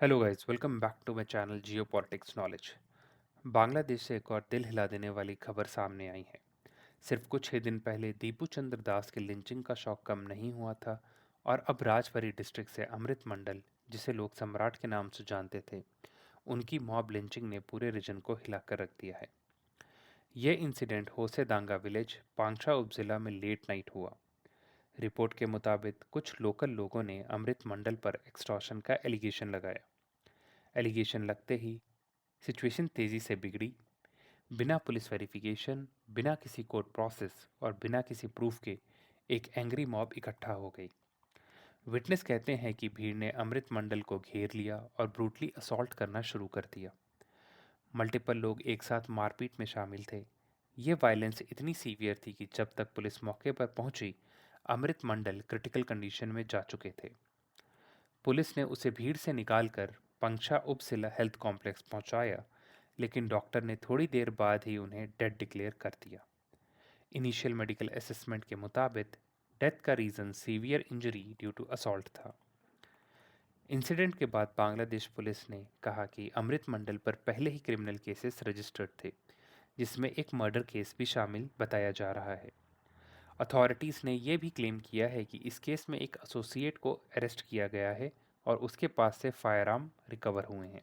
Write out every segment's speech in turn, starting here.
Hello guys, welcome back to my channel geopolitics knowledge. Bangladesh से एक और दिल हिला देने वाली खबर सामने आई है। सिर्फ कुछ ही दिन पहले दीपू चंद्र दास की लिंचिंग का शौक कम नहीं हुआ था और अब राजबरी डिस्ट्रिक्ट से अमृत मंडल, जिसे लोग सम्राट के नाम से जानते थे, उनकी मॉब लिंचिंग ने पूरे रीजन को हिलाकर रख दिया है। यह इंसिडेंट होसेदांगा विलेज, पांगशा उपजिला में लेट नाइट हुआ। रिपोर्ट के मुताबिक कुछ लोकल लोगों ने अमृत मंडल पर एक्सटॉर्शन का एलिगेशन लगाया। एलिगेशन लगते ही सिचुएशन तेजी से बिगड़ी। बिना पुलिस वेरिफिकेशन, बिना किसी कोर्ट प्रोसेस और बिना किसी प्रूफ के एक एंग्री मॉब इकट्ठा हो गई। विटनेस कहते हैं कि भीड़ ने अमृत मंडल को घेर लिया और ब्रूटली असॉल्ट करना शुरू कर दिया। मल्टीपल लोग एक साथ मारपीट में शामिल थे। ये वायलेंस इतनी सीवियर थी कि जब तक पुलिस मौके पर पहुंची, अमृत मंडल क्रिटिकल कंडीशन में जा चुके थे। पुलिस ने उसे भीड़ से निकालकर पंक्षा उपजिला हेल्थ कॉम्प्लेक्स पहुंचाया, लेकिन डॉक्टर ने थोड़ी देर बाद ही उन्हें डेड डिक्लेयर कर दिया। इनिशियल मेडिकल असेसमेंट के मुताबिक डेथ का reason severe injury due to assault था। इंसिडेंट के बाद बांग्लादेश पुलिस ने कहा कि अमृत मंडल पर पहले ही क्रिमिनल केसेस रजिस्टर्ड थे, जिसमें एक मर्डर केस भी शामिल बताया जा रहा है। अथॉरिटीज़ ने यह भी क्लेम किया है कि इस केस में एक एसोसिएट को अरेस्ट किया गया है और उसके पास से फायर आर्म रिकवर हुए हैं।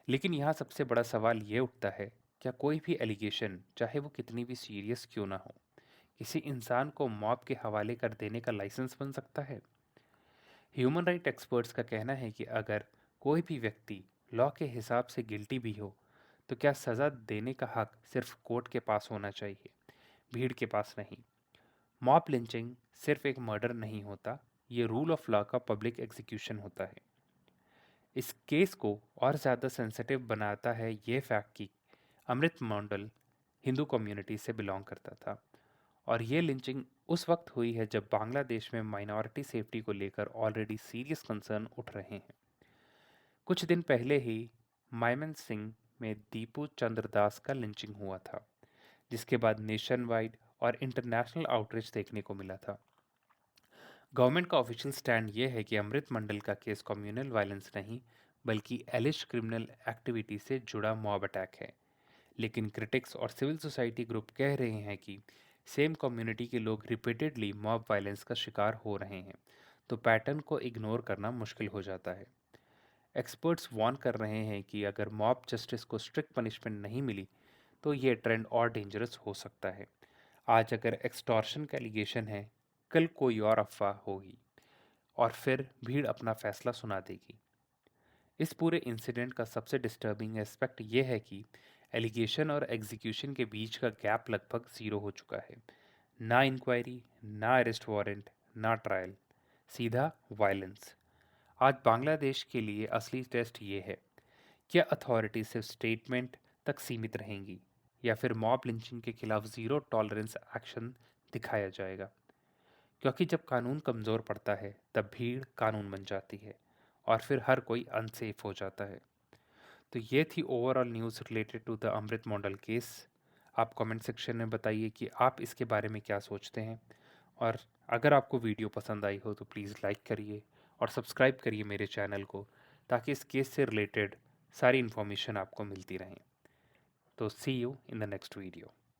लेकिन यहाँ सबसे बड़ा सवाल ये उठता है, क्या कोई भी एलिगेशन, चाहे वो कितनी भी सीरियस क्यों ना हो, किसी इंसान को मॉब के हवाले कर देने का लाइसेंस बन सकता है? ह्यूमन राइट एक्सपर्ट्स का कहना है कि अगर कोई भी व्यक्ति लॉ के हिसाब से गिल्टी भी हो, तो क्या सज़ा देने का हक सिर्फ कोर्ट के पास होना चाहिए, भीड़ के पास नहीं। मॉब लिंचिंग सिर्फ एक मर्डर नहीं होता, ये रूल ऑफ लॉ का पब्लिक एग्जीक्यूशन होता है। इस केस को और ज़्यादा सेंसिटिव बनाता है ये फैक्ट कि अमृत मंडल हिंदू कम्युनिटी से बिलोंग करता था और ये लिंचिंग उस वक्त हुई है जब बांग्लादेश में माइनॉरिटी सेफ्टी को लेकर ऑलरेडी सीरियस कंसर्न उठ रहे हैं। कुछ दिन पहले ही सिंह में दीपू चंद्र दास का लिंचिंग हुआ था, जिसके बाद नेशन वाइड और इंटरनेशनल आउटरीच देखने को मिला था। गवर्नमेंट का ऑफिशियल स्टैंड ये है कि अमृत मंडल का केस कम्युनल वायलेंस नहीं, बल्कि एलिश क्रिमिनल एक्टिविटी से जुड़ा मॉब अटैक है। लेकिन क्रिटिक्स और सिविल सोसाइटी ग्रुप कह रहे हैं कि सेम कम्युनिटी के लोग रिपीटेडली मॉब वायलेंस का शिकार हो रहे हैं, तो पैटर्न को इग्नोर करना मुश्किल हो जाता है। एक्सपर्ट्स वार्न कर रहे हैं कि अगर मॉब जस्टिस को स्ट्रिक्ट पनिशमेंट नहीं मिली, तो ये ट्रेंड और डेंजरस हो सकता है। आज अगर एक्सटॉर्शन का एलिगेशन है, कल कोई और अफवाह होगी और फिर भीड़ अपना फैसला सुना देगी। इस पूरे इंसिडेंट का सबसे डिस्टर्बिंग एस्पेक्ट ये है कि एलिगेशन और एग्जीक्यूशन के बीच का गैप लगभग ज़ीरो हो चुका है। ना इंक्वायरी, ना अरेस्ट वारंट, ना ट्रायल, सीधा वायलेंस। आज बांग्लादेश के लिए असली टेस्ट ये है, क्या अथॉरिटी सिर्फ स्टेटमेंट तक सीमित रहेंगी या फिर मॉब लिंचिंग के खिलाफ ज़ीरो टॉलरेंस एक्शन दिखाया जाएगा। क्योंकि जब कानून कमज़ोर पड़ता है, तब भीड़ कानून बन जाती है और फिर हर कोई अनसेफ हो जाता है। तो ये थी overall news related to the Amrit model case. आप कमेंट सेक्शन में बताइए कि आप इसके बारे में क्या सोचते हैं, और अगर आपको वीडियो पसंद आई हो तो प्लीज़ लाइक करिए और सब्सक्राइब करिए मेरे चैनल को, ताकि इस केस से रिलेटेड सारी इन्फॉर्मेशन आपको मिलती रहें। तो see you in the next video.